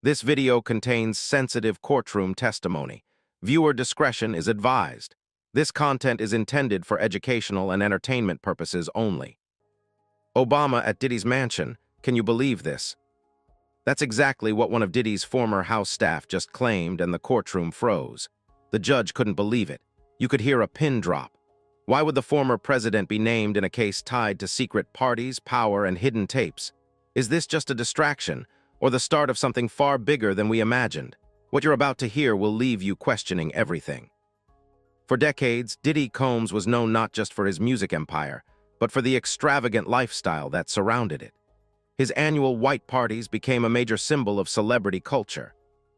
This video contains sensitive courtroom testimony. Viewer discretion is advised. This content is intended for educational and entertainment purposes only. Obama at Diddy's mansion. Can you believe this? That's exactly what one of Diddy's former house staff just claimed, and the courtroom froze. The judge couldn't believe it. You could hear a pin drop. Why would the former president be named in a case tied to secret parties, power, and hidden tapes? Is this just a distraction, or the start of something far bigger than we imagined? What you're about to hear will leave you questioning everything. For decades, Diddy Combs was known not just for his music empire, but for the extravagant lifestyle that surrounded it. His annual white parties became a major symbol of celebrity culture.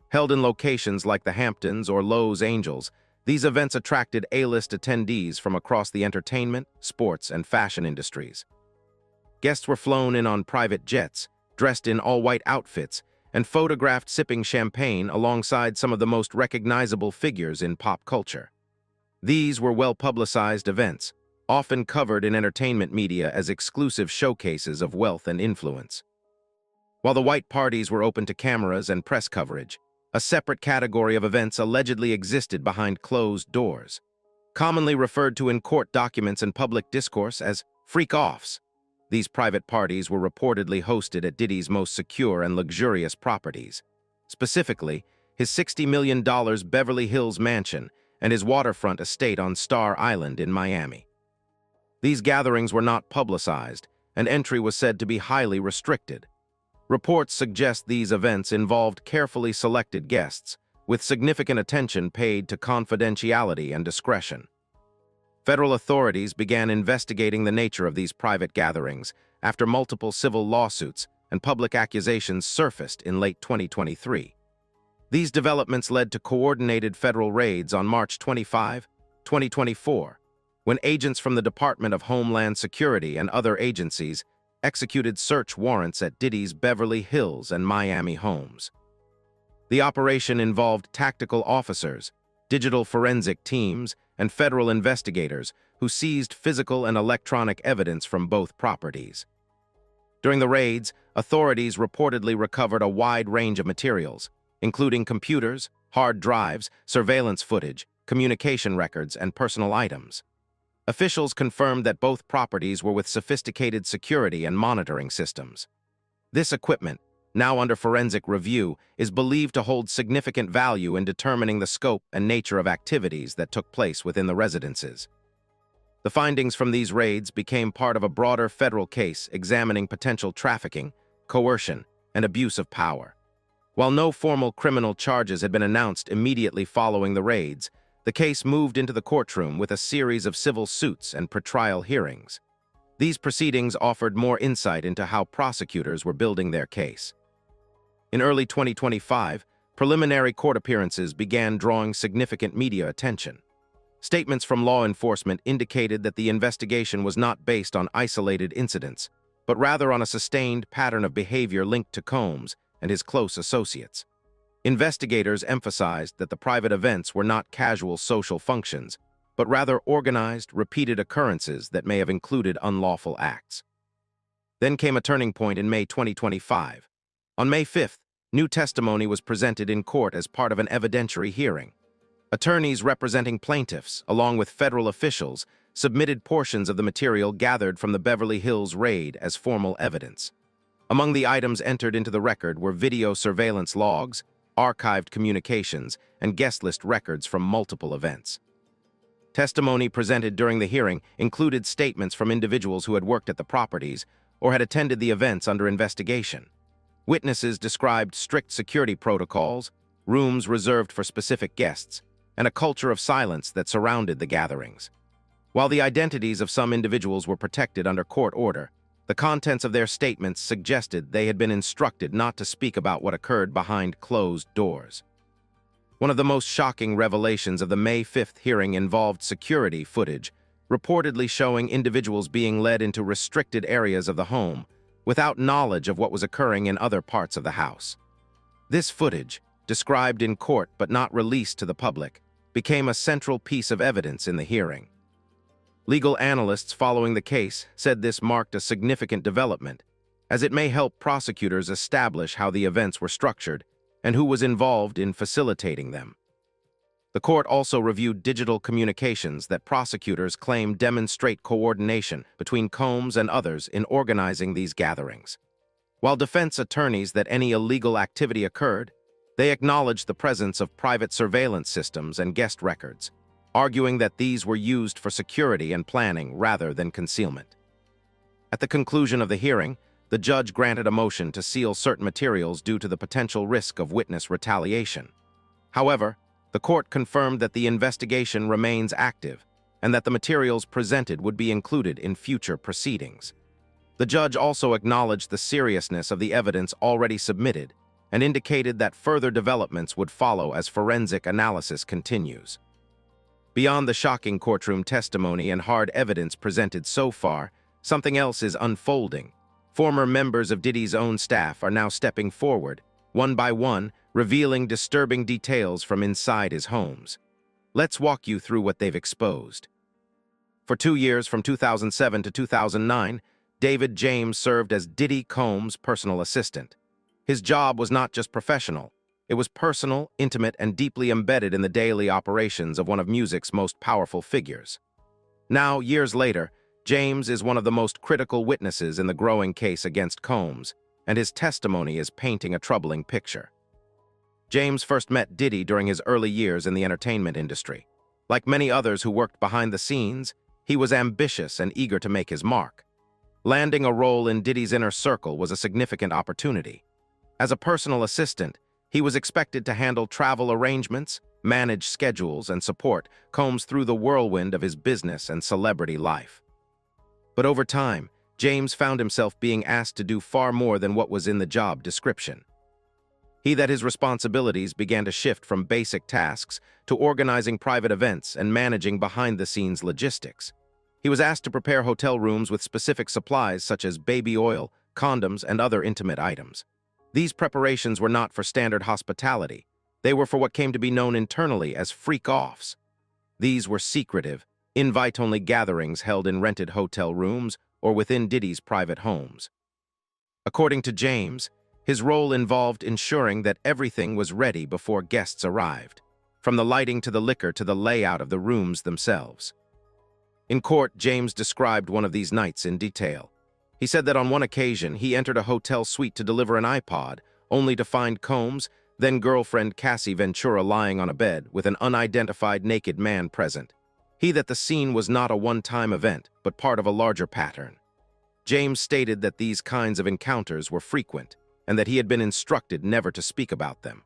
Held in locations like the Hamptons or Los Angeles, these events attracted A-list attendees from across the entertainment, sports, and fashion industries. Guests were flown in on private jets, dressed in all-white outfits, and photographed sipping champagne alongside some of the most recognizable figures in pop culture. These were well-publicized events, often covered in entertainment media as exclusive showcases of wealth and influence. While the white parties were open to cameras and press coverage, a separate category of events allegedly existed behind closed doors, commonly referred to in court documents and public discourse as freak-offs. These private parties were reportedly hosted at Diddy's most secure and luxurious properties, specifically his $60 million Beverly Hills mansion and his waterfront estate on Star Island in Miami. These gatherings were not publicized, and entry was said to be highly restricted. Reports suggest these events involved carefully selected guests, with significant attention paid to confidentiality and discretion. Federal authorities began investigating the nature of these private gatherings after multiple civil lawsuits and public accusations surfaced in late 2023. These developments led to coordinated federal raids on March 25, 2024, when agents from the Department of Homeland Security and other agencies executed search warrants at Diddy's Beverly Hills and Miami homes. The operation involved tactical officers, digital forensic teams, and federal investigators who seized physical and electronic evidence from both properties. During the raids, authorities reportedly recovered a wide range of materials, including computers, hard drives, surveillance footage, communication records, and personal items. Officials confirmed that both properties were with sophisticated security and monitoring systems. This equipment, now under forensic review, is believed to hold significant value in determining the scope and nature of activities that took place within the residences. The findings from these raids became part of a broader federal case examining potential trafficking, coercion, and abuse of power. While no formal criminal charges had been announced immediately following the raids, the case moved into the courtroom with a series of civil suits and pretrial hearings. These proceedings offered more insight into how prosecutors were building their case. In early 2025, preliminary court appearances began drawing significant media attention. Statements from law enforcement indicated that the investigation was not based on isolated incidents, but rather on a sustained pattern of behavior linked to Combs and his close associates. Investigators emphasized that the private events were not casual social functions, but rather organized, repeated occurrences that may have included unlawful acts. Then came a turning point in May 2025. On May 5th, new testimony was presented in court as part of an evidentiary hearing. Attorneys representing plaintiffs, along with federal officials, submitted portions of the material gathered from the Beverly Hills raid as formal evidence. Among the items entered into the record were video surveillance logs, archived communications, and guest list records from multiple events. Testimony presented during the hearing included statements from individuals who had worked at the properties or had attended the events under investigation. Witnesses described strict security protocols, rooms reserved for specific guests, and a culture of silence that surrounded the gatherings. While the identities of some individuals were protected under court order, the contents of their statements suggested they had been instructed not to speak about what occurred behind closed doors. One of the most shocking revelations of the May 5th hearing involved security footage, reportedly showing individuals being led into restricted areas of the home without knowledge of what was occurring in other parts of the house. This footage, described in court but not released to the public, became a central piece of evidence in the hearing. Legal analysts following the case said this marked a significant development, as it may help prosecutors establish how the events were structured and who was involved in facilitating them. The court also reviewed digital communications that prosecutors claim demonstrate coordination between Combs and others in organizing these gatherings. While defense attorneys that any illegal activity occurred, they acknowledged the presence of private surveillance systems and guest records, arguing that these were used for security and planning rather than concealment. At the conclusion of the hearing, the judge granted a motion to seal certain materials due to the potential risk of witness retaliation. However, the court confirmed that the investigation remains active and that the materials presented would be included in future proceedings. The judge also acknowledged the seriousness of the evidence already submitted and indicated that further developments would follow as forensic analysis continues. Beyond the shocking courtroom testimony and hard evidence presented so far, something else is unfolding. Former members of Diddy's own staff are now stepping forward, one by one, revealing disturbing details from inside his homes. Let's walk you through what they've exposed. For 2 years, from 2007 to 2009, David James served as Diddy Combs' personal assistant. His job was not just professional. It was personal, intimate, and deeply embedded in the daily operations of one of music's most powerful figures. Now, years later, James is one of the most critical witnesses in the growing case against Combs, and his testimony is painting a troubling picture. James first met Diddy during his early years in the entertainment industry. Like many others who worked behind the scenes, he was ambitious and eager to make his mark. Landing a role in Diddy's inner circle was a significant opportunity. As a personal assistant, he was expected to handle travel arrangements, manage schedules, and support Combs through the whirlwind of his business and celebrity life. But over time, James found himself being asked to do far more than what was in the job description. His responsibilities began to shift from basic tasks to organizing private events and managing behind-the-scenes logistics. He was asked to prepare hotel rooms with specific supplies such as baby oil, condoms, and other intimate items. These preparations were not for standard hospitality. They were for what came to be known internally as freak-offs. These were secretive, invite-only gatherings held in rented hotel rooms or within Diddy's private homes. According to James, his role involved ensuring that everything was ready before guests arrived, from the lighting to the liquor to the layout of the rooms themselves. In court, James described one of these nights in detail. He said that on one occasion, he entered a hotel suite to deliver an iPod, only to find Combs' then-girlfriend Cassie Ventura lying on a bed with an unidentified naked man present. That the scene was not a one-time event, but part of a larger pattern. James stated that these kinds of encounters were frequent, and that he had been instructed never to speak about them.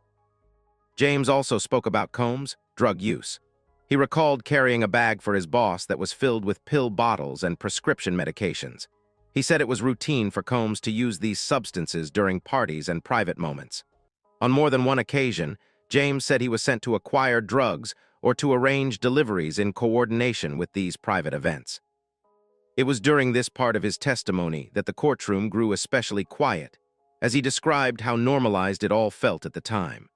James also spoke about Combs' drug use. He recalled carrying a bag for his boss that was filled with pill bottles and prescription medications. He said it was routine for Combs to use these substances during parties and private moments. On more than one occasion, James said he was sent to acquire drugs or to arrange deliveries in coordination with these private events. It was during this part of his testimony that the courtroom grew especially quiet, as he described how normalized it all felt at the time.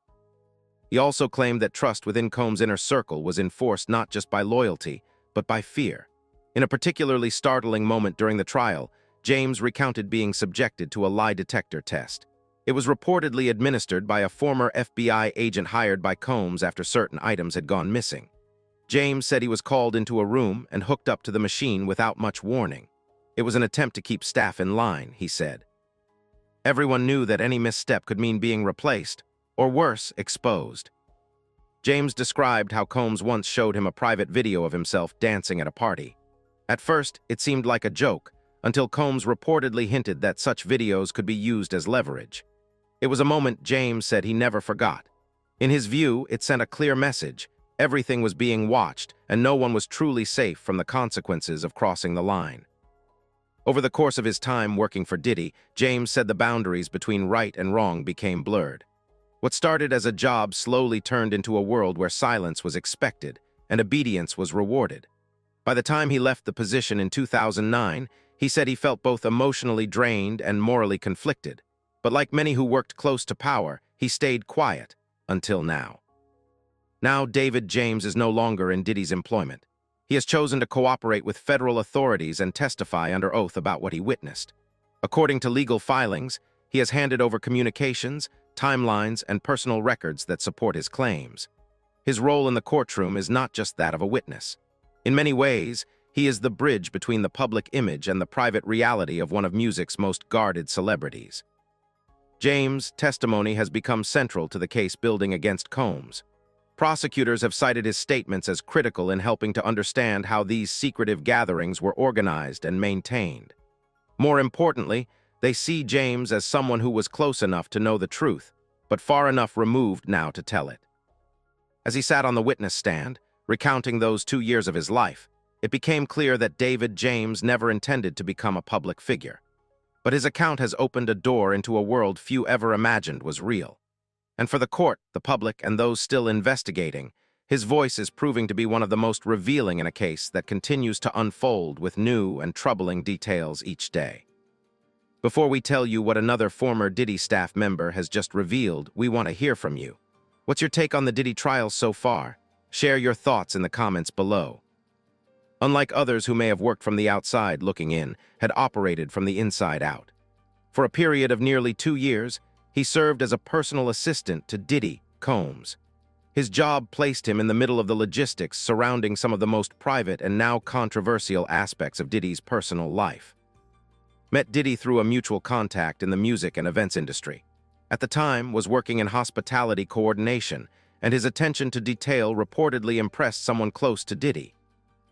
He also claimed that trust within Combs' inner circle was enforced not just by loyalty, but by fear. In a particularly startling moment during the trial, James recounted being subjected to a lie detector test. It was reportedly administered by a former FBI agent hired by Combs after certain items had gone missing. James said he was called into a room and hooked up to the machine without much warning. It was an attempt to keep staff in line, he said. Everyone knew that any misstep could mean being replaced, or worse, exposed. James described how Combs once showed him a private video of himself dancing at a party. At first, it seemed like a joke, until Combs reportedly hinted that such videos could be used as leverage. It was a moment James said he never forgot. In his view, it sent a clear message. Everything was being watched, and no one was truly safe from the consequences of crossing the line. Over the course of his time working for Diddy, James said the boundaries between right and wrong became blurred. What started as a job slowly turned into a world where silence was expected and obedience was rewarded. By the time he left the position in 2009, he said he felt both emotionally drained and morally conflicted. But like many who worked close to power, he stayed quiet until now. Now, David James is no longer in Diddy's employment. He has chosen to cooperate with federal authorities and testify under oath about what he witnessed. According to legal filings, he has handed over communications, timelines, and personal records that support his claims. His role in the courtroom is not just that of a witness. In many ways, he is the bridge between the public image and the private reality of one of music's most guarded celebrities. James' testimony has become central to the case building against Combs. Prosecutors have cited his statements as critical in helping to understand how these secretive gatherings were organized and maintained. More importantly, they see James as someone who was close enough to know the truth, but far enough removed now to tell it. As he sat on the witness stand, recounting those 2 years of his life, it became clear that David James never intended to become a public figure. But his account has opened a door into a world few ever imagined was real. And for the court, the public, and those still investigating, his voice is proving to be one of the most revealing in a case that continues to unfold with new and troubling details each day. Before we tell you what another former Diddy staff member has just revealed, we want to hear from you. What's your take on the Diddy trials so far? Share your thoughts in the comments below. Unlike others who may have worked from the outside looking in, had operated from the inside out. For a period of nearly 2 years, he served as a personal assistant to Diddy Combs. His job placed him in the middle of the logistics surrounding some of the most private and now controversial aspects of Diddy's personal life. Met Diddy through a mutual contact in the music and events industry. At the time, was working in hospitality coordination, and his attention to detail reportedly impressed someone close to Diddy.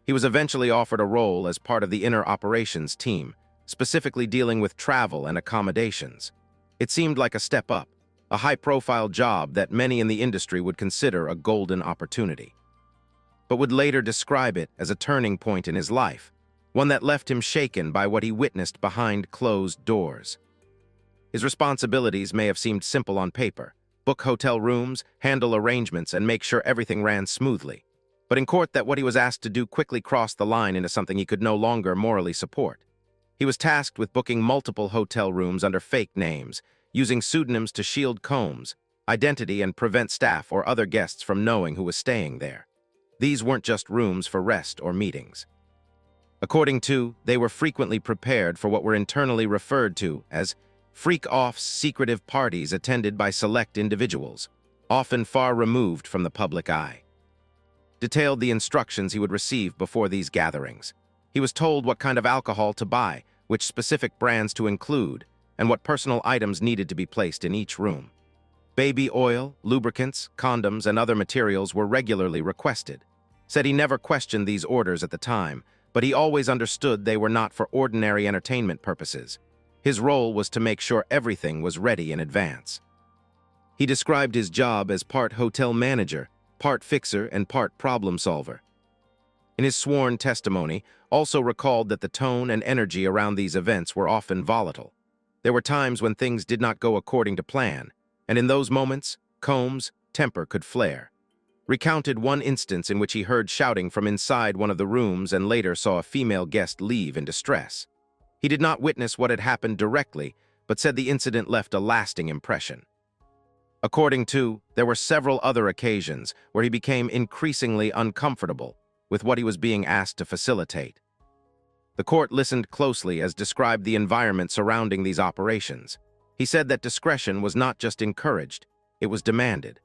He was eventually offered a role as part of the inner operations team, specifically dealing with travel and accommodations. It seemed like a step up, a high-profile job that many in the industry would consider a golden opportunity, but would later describe it as a turning point in his life, one that left him shaken by what he witnessed behind closed doors. His responsibilities may have seemed simple on paper: book hotel rooms, handle arrangements, and make sure everything ran smoothly. But in court, that what he was asked to do quickly crossed the line into something he could no longer morally support. He was tasked with booking multiple hotel rooms under fake names, using pseudonyms to shield Combs' identity and prevent staff or other guests from knowing who was staying there. These weren't just rooms for rest or meetings. According to, they were frequently prepared for what were internally referred to as freak-offs, secretive parties attended by select individuals, often far removed from the public eye. Detailed the instructions he would receive before these gatherings. He was told what kind of alcohol to buy, which specific brands to include, and what personal items needed to be placed in each room. Baby oil, lubricants, condoms, and other materials were regularly requested. Said he never questioned these orders at the time, but he always understood they were not for ordinary entertainment purposes. His role was to make sure everything was ready in advance. He described his job as part hotel manager, part fixer, and part problem solver. In his sworn testimony, also recalled that the tone and energy around these events were often volatile. There were times when things did not go according to plan, and in those moments, Combs' temper could flare. Recounted one instance in which he heard shouting from inside one of the rooms and later saw a female guest leave in distress. He did not witness what had happened directly, but said the incident left a lasting impression. According to, there were several other occasions where he became increasingly uncomfortable with what he was being asked to facilitate. The court listened closely as described the environment surrounding these operations. He said that discretion was not just encouraged, it was demanded.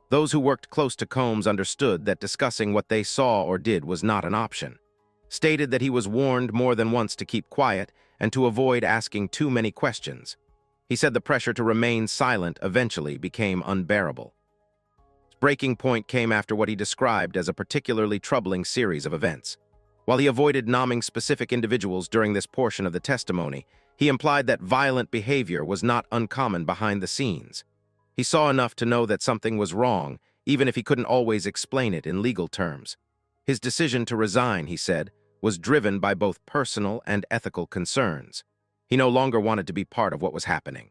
Those who worked close to Combs understood that discussing what they saw or did was not an option. Stated that he was warned more than once to keep quiet and to avoid asking too many questions. He said the pressure to remain silent eventually became unbearable. His breaking point came after what he described as a particularly troubling series of events. While he avoided naming specific individuals during this portion of the testimony, he implied that violent behavior was not uncommon behind the scenes. He saw enough to know that something was wrong, even if he couldn't always explain it in legal terms. His decision to resign, he said, was driven by both personal and ethical concerns. He no longer wanted to be part of what was happening.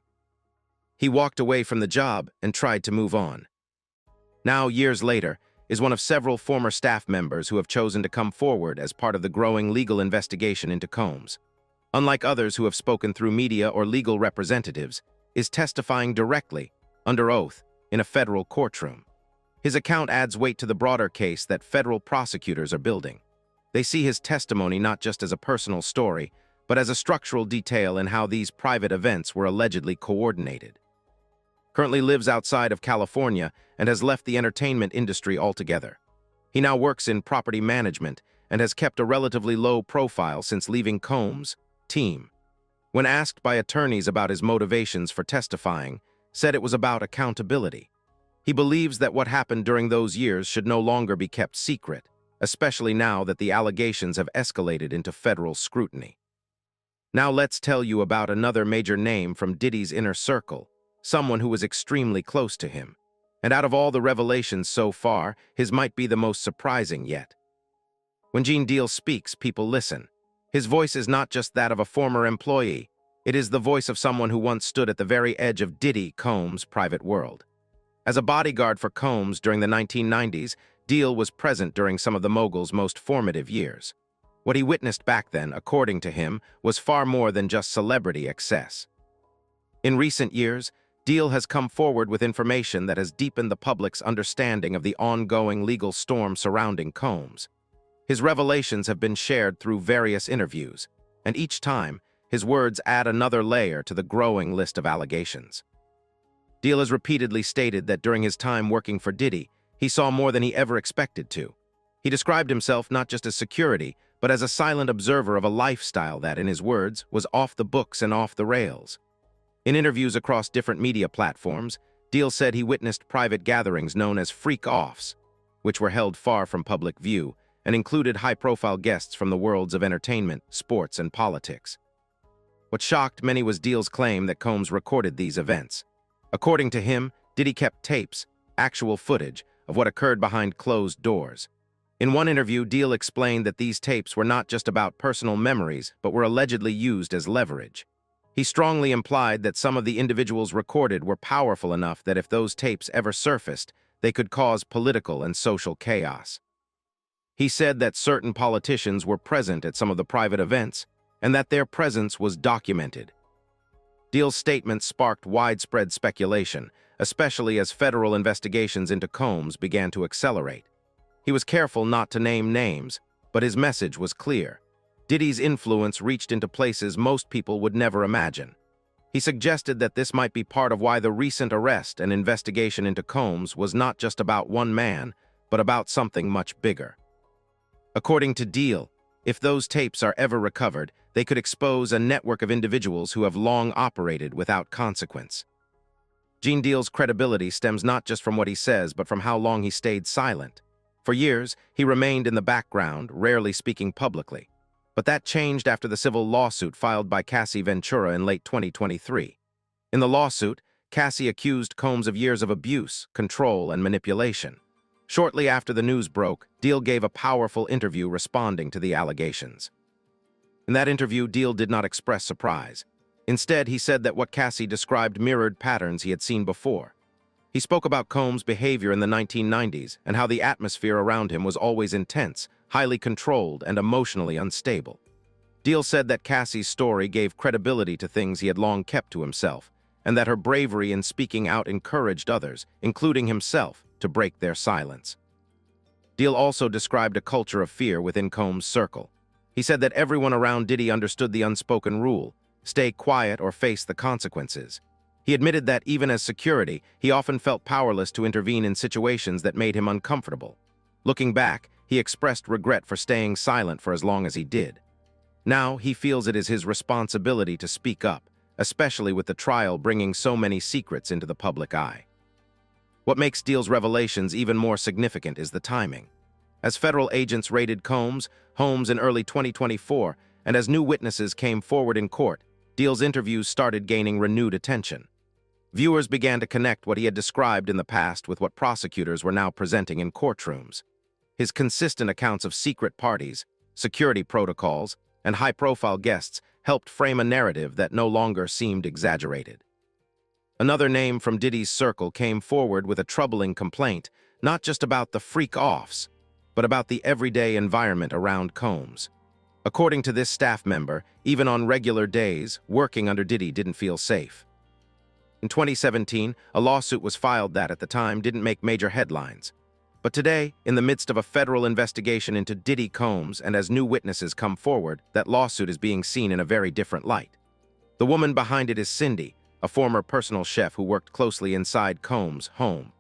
He walked away from the job and tried to move on. Now, years later, is one of several former staff members who have chosen to come forward as part of the growing legal investigation into Combs. Unlike others who have spoken through media or legal representatives, is testifying directly, under oath, in a federal courtroom. His account adds weight to the broader case that federal prosecutors are building. They see his testimony not just as a personal story, but as a structural detail in how these private events were allegedly coordinated. currently lives outside of California and has left the entertainment industry altogether. He now works in property management and has kept a relatively low profile since leaving Combs' team. When asked by attorneys about his motivations for testifying, said it was about accountability. He believes that what happened during those years should no longer be kept secret, especially now that the allegations have escalated into federal scrutiny. Now let's tell you about another major name from Diddy's inner circle, someone who was extremely close to him. And out of all the revelations so far, his might be the most surprising yet. When Gene Deal speaks, people listen. His voice is not just that of a former employee. It is the voice of someone who once stood at the very edge of Diddy Combs' private world. As a bodyguard for Combs during the 1990s, Deal was present during some of the mogul's most formative years. What he witnessed back then, according to him, was far more than just celebrity excess. In recent years, Deal has come forward with information that has deepened the public's understanding of the ongoing legal storm surrounding Combs. His revelations have been shared through various interviews, and each time, his words add another layer to the growing list of allegations. Deal has repeatedly stated that during his time working for Diddy, he saw more than he ever expected to. He described himself not just as security, but as a silent observer of a lifestyle that, in his words, was off the books and off the rails. In interviews across different media platforms, Deal said he witnessed private gatherings known as freak-offs, which were held far from public view and included high-profile guests from the worlds of entertainment, sports, and politics. What shocked many was Deal's claim that Combs recorded these events. According to him, Diddy kept tapes, actual footage, of what occurred behind closed doors. In one interview, Deal explained that these tapes were not just about personal memories, but were allegedly used as leverage. He strongly implied that some of the individuals recorded were powerful enough that if those tapes ever surfaced, they could cause political and social chaos. He said that certain politicians were present at some of the private events, and that their presence was documented. Deal's statement sparked widespread speculation, especially as federal investigations into Combs began to accelerate. He was careful not to name names, but his message was clear. Diddy's influence reached into places most people would never imagine. He suggested that this might be part of why the recent arrest and investigation into Combs was not just about one man, but about something much bigger. According to Deal, if those tapes are ever recovered, they could expose a network of individuals who have long operated without consequence. Gene Deal's credibility stems not just from what he says, but from how long he stayed silent. For years, he remained in the background, rarely speaking publicly. But that changed after the civil lawsuit filed by Cassie Ventura in late 2023. In the lawsuit, Cassie accused Combs of years of abuse, control, and manipulation. Shortly after the news broke, Deal gave a powerful interview responding to the allegations. In that interview, Deal did not express surprise. Instead, he said that what Cassie described mirrored patterns he had seen before. He spoke about Combs' behavior in the 1990s and how the atmosphere around him was always intense, highly controlled, and emotionally unstable. Deal said that Cassie's story gave credibility to things he had long kept to himself, and that her bravery in speaking out encouraged others, including himself, to break their silence. Deal also described a culture of fear within Combs' circle. He said that everyone around Diddy understood the unspoken rule: stay quiet or face the consequences. He admitted that even as security, he often felt powerless to intervene in situations that made him uncomfortable. Looking back, he expressed regret for staying silent for as long as he did. Now, he feels it is his responsibility to speak up, especially with the trial bringing so many secrets into the public eye. What makes Deal's revelations even more significant is the timing. As federal agents raided Combs' homes in early 2024, and as new witnesses came forward in court, Deal's interviews started gaining renewed attention. Viewers began to connect what he had described in the past with what prosecutors were now presenting in courtrooms. His consistent accounts of secret parties, security protocols, and high-profile guests helped frame a narrative that no longer seemed exaggerated. Another name from Diddy's circle came forward with a troubling complaint, not just about the freak-offs, but about the everyday environment around Combs. According to this staff member, even on regular days, working under Diddy didn't feel safe. In 2017, a lawsuit was filed that, at the time, didn't make major headlines. But today, in the midst of a federal investigation into Diddy Combs and as new witnesses come forward, that lawsuit is being seen in a very different light. The woman behind it is Cindy, a former personal chef who worked closely inside Combs' home.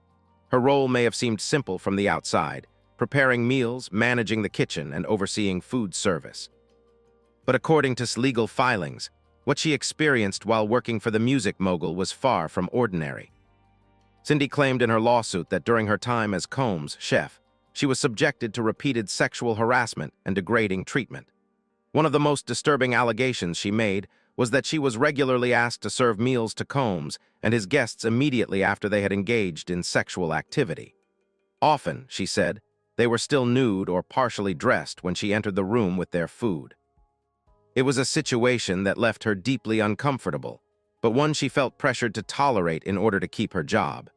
Her role may have seemed simple from the outside, preparing meals, managing the kitchen, and overseeing food service. But according to legal filings, what she experienced while working for the music mogul was far from ordinary. Cindy claimed in her lawsuit that during her time as Combs' chef, she was subjected to repeated sexual harassment and degrading treatment. One of the most disturbing allegations she made was that she was regularly asked to serve meals to Combs and his guests immediately after they had engaged in sexual activity. Often, she said, they were still nude or partially dressed when she entered the room with their food. It was a situation that left her deeply uncomfortable, but one she felt pressured to tolerate in order to keep her job.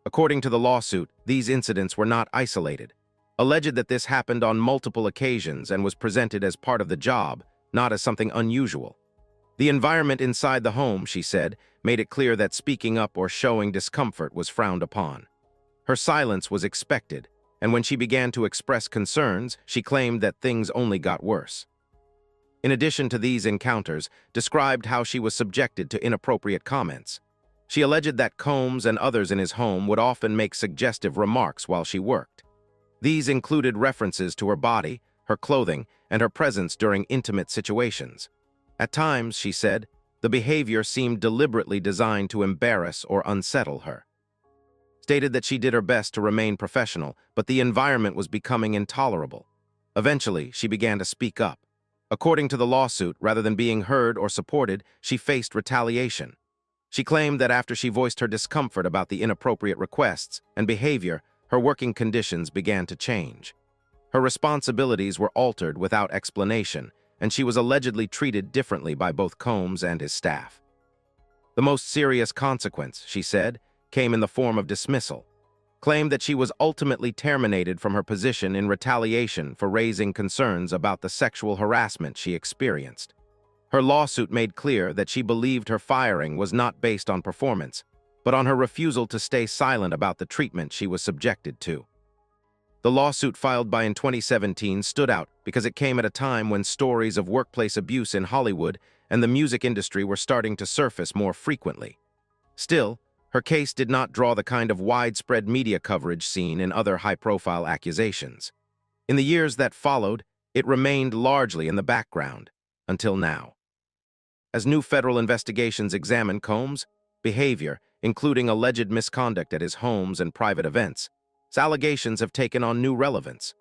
According to the lawsuit, these incidents were not isolated. Alleged that this happened on multiple occasions and was presented as part of the job, not as something unusual. The environment inside the home, she said, made it clear that speaking up or showing discomfort was frowned upon. Her silence was expected, and when she began to express concerns, she claimed that things only got worse. In addition to these encounters, described how she was subjected to inappropriate comments. She alleged that Combs and others in his home would often make suggestive remarks while she worked. These included references to her body, her clothing, and her presence during intimate situations. At times, she said, the behavior seemed deliberately designed to embarrass or unsettle her. Stated that she did her best to remain professional, but the environment was becoming intolerable. Eventually, she began to speak up. According to the lawsuit, rather than being heard or supported, she faced retaliation. She claimed that after she voiced her discomfort about the inappropriate requests and behavior, her working conditions began to change. Her responsibilities were altered without explanation, and she was allegedly treated differently by both Combs and his staff. The most serious consequence, she said, came in the form of dismissal. Claimed that she was ultimately terminated from her position in retaliation for raising concerns about the sexual harassment she experienced. Her lawsuit made clear that she believed her firing was not based on performance, but on her refusal to stay silent about the treatment she was subjected to. The lawsuit filed by in 2017 stood out because it came at a time when stories of workplace abuse in Hollywood and the music industry were starting to surface more frequently. Still, her case did not draw the kind of widespread media coverage seen in other high-profile accusations. In the years that followed, it remained largely in the background, until now. As new federal investigations examine Combs' behavior, including alleged misconduct at his homes and private events, his allegations have taken on new relevance.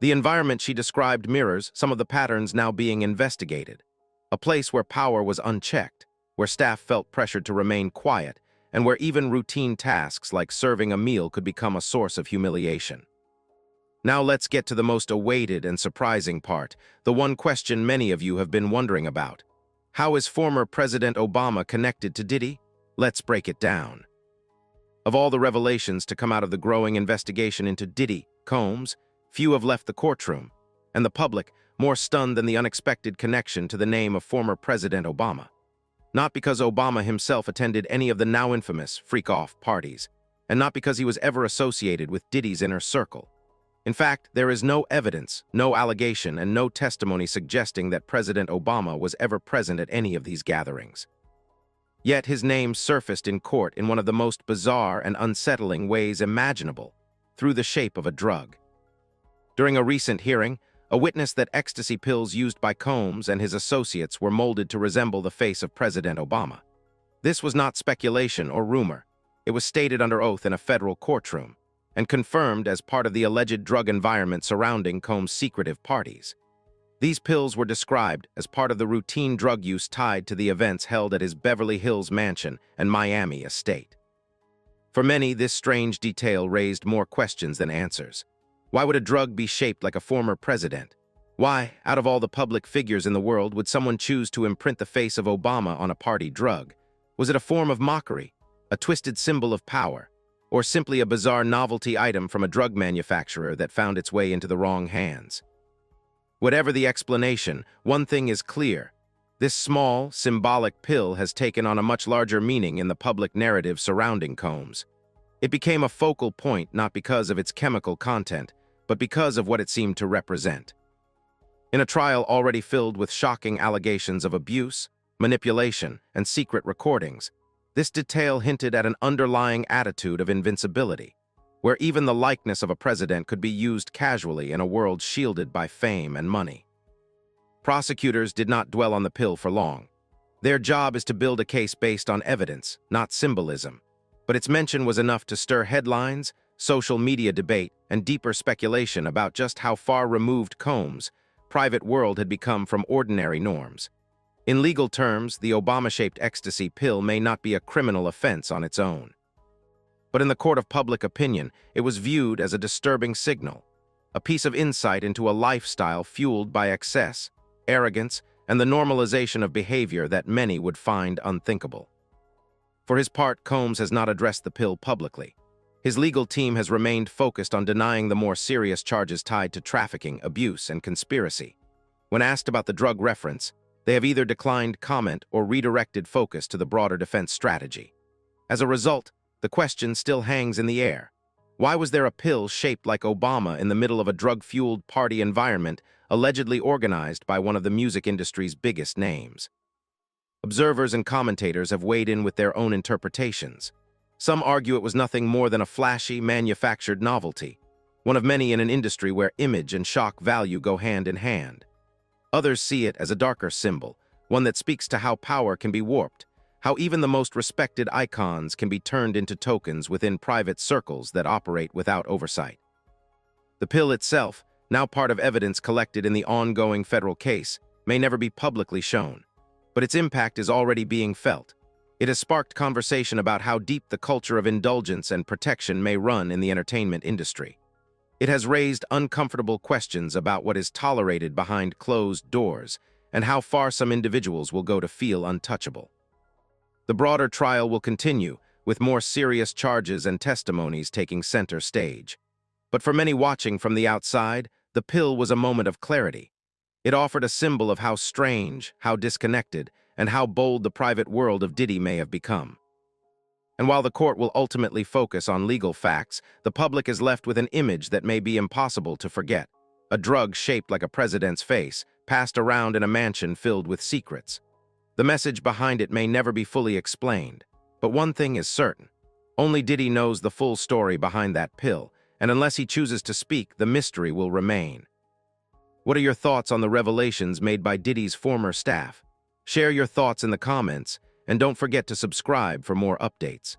The environment she described mirrors some of the patterns now being investigated. A place where power was unchecked, where staff felt pressured to remain quiet, and where even routine tasks like serving a meal could become a source of humiliation. Now let's get to the most awaited and surprising part, the one question many of you have been wondering about. How is former President Obama connected to Diddy? Let's break it down. Of all the revelations to come out of the growing investigation into Diddy, Combs, few have left the courtroom, and the public more stunned than the unexpected connection to the name of former President Obama. Not because Obama himself attended any of the now infamous freak-off parties, and not because he was ever associated with Diddy's inner circle. In fact, there is no evidence, no allegation, and no testimony suggesting that President Obama was ever present at any of these gatherings. Yet his name surfaced in court in one of the most bizarre and unsettling ways imaginable, through the shape of a drug. During a recent hearing, a witness that ecstasy pills used by Combs and his associates were molded to resemble the face of President Obama. This was not speculation or rumor. It was stated under oath in a federal courtroom, and confirmed as part of the alleged drug environment surrounding Combs' secretive parties. These pills were described as part of the routine drug use tied to the events held at his Beverly Hills mansion and Miami estate. For many, this strange detail raised more questions than answers. Why would a drug be shaped like a former president? Why, out of all the public figures in the world, would someone choose to imprint the face of Obama on a party drug? Was it a form of mockery, a twisted symbol of power, or simply a bizarre novelty item from a drug manufacturer that found its way into the wrong hands? Whatever the explanation, one thing is clear. This small, symbolic pill has taken on a much larger meaning in the public narrative surrounding Combs. It became a focal point not because of its chemical content, but because of what it seemed to represent. In a trial already filled with shocking allegations of abuse, manipulation, and secret recordings, This detail hinted at an underlying attitude of invincibility, where even the likeness of a president could be used casually in a world shielded by fame and money. Prosecutors did not dwell on the pill for long. Their job is to build a case based on evidence, not symbolism. But its mention was enough to stir headlines, social media debate, and deeper speculation about just how far removed Combs' private world had become from ordinary norms. In legal terms, the Obama-shaped ecstasy pill may not be a criminal offense on its own. But in the court of public opinion, it was viewed as a disturbing signal, a piece of insight into a lifestyle fueled by excess, arrogance, and the normalization of behavior that many would find unthinkable. For his part, Combs has not addressed the pill publicly. His legal team has remained focused on denying the more serious charges tied to trafficking, abuse, and conspiracy. When asked about the drug reference, they have either declined comment or redirected focus to the broader defense strategy. As a result, the question still hangs in the air. Why was there a pill shaped like Obama in the middle of a drug-fueled party environment allegedly organized by one of the music industry's biggest names? Observers and commentators have weighed in with their own interpretations. Some argue it was nothing more than a flashy, manufactured novelty, one of many in an industry where image and shock value go hand in hand. Others see it as a darker symbol, one that speaks to how power can be warped, how even the most respected icons can be turned into tokens within private circles that operate without oversight. The pill itself, now part of evidence collected in the ongoing federal case, may never be publicly shown, but its impact is already being felt. It has sparked conversation about how deep the culture of indulgence and protection may run in the entertainment industry. It has raised uncomfortable questions about what is tolerated behind closed doors and how far some individuals will go to feel untouchable. The broader trial will continue, with more serious charges and testimonies taking center stage. But for many watching from the outside, the pill was a moment of clarity. It offered a symbol of how strange, how disconnected, and how bold the private world of Diddy may have become. And while the court will ultimately focus on legal facts, the public is left with an image that may be impossible to forget. A drug shaped like a president's face, passed around in a mansion filled with secrets. The message behind it may never be fully explained, but one thing is certain. Only Diddy knows the full story behind that pill, and unless he chooses to speak, the mystery will remain. What are your thoughts on the revelations made by Diddy's former staff? Share your thoughts in the comments, and don't forget to subscribe for more updates.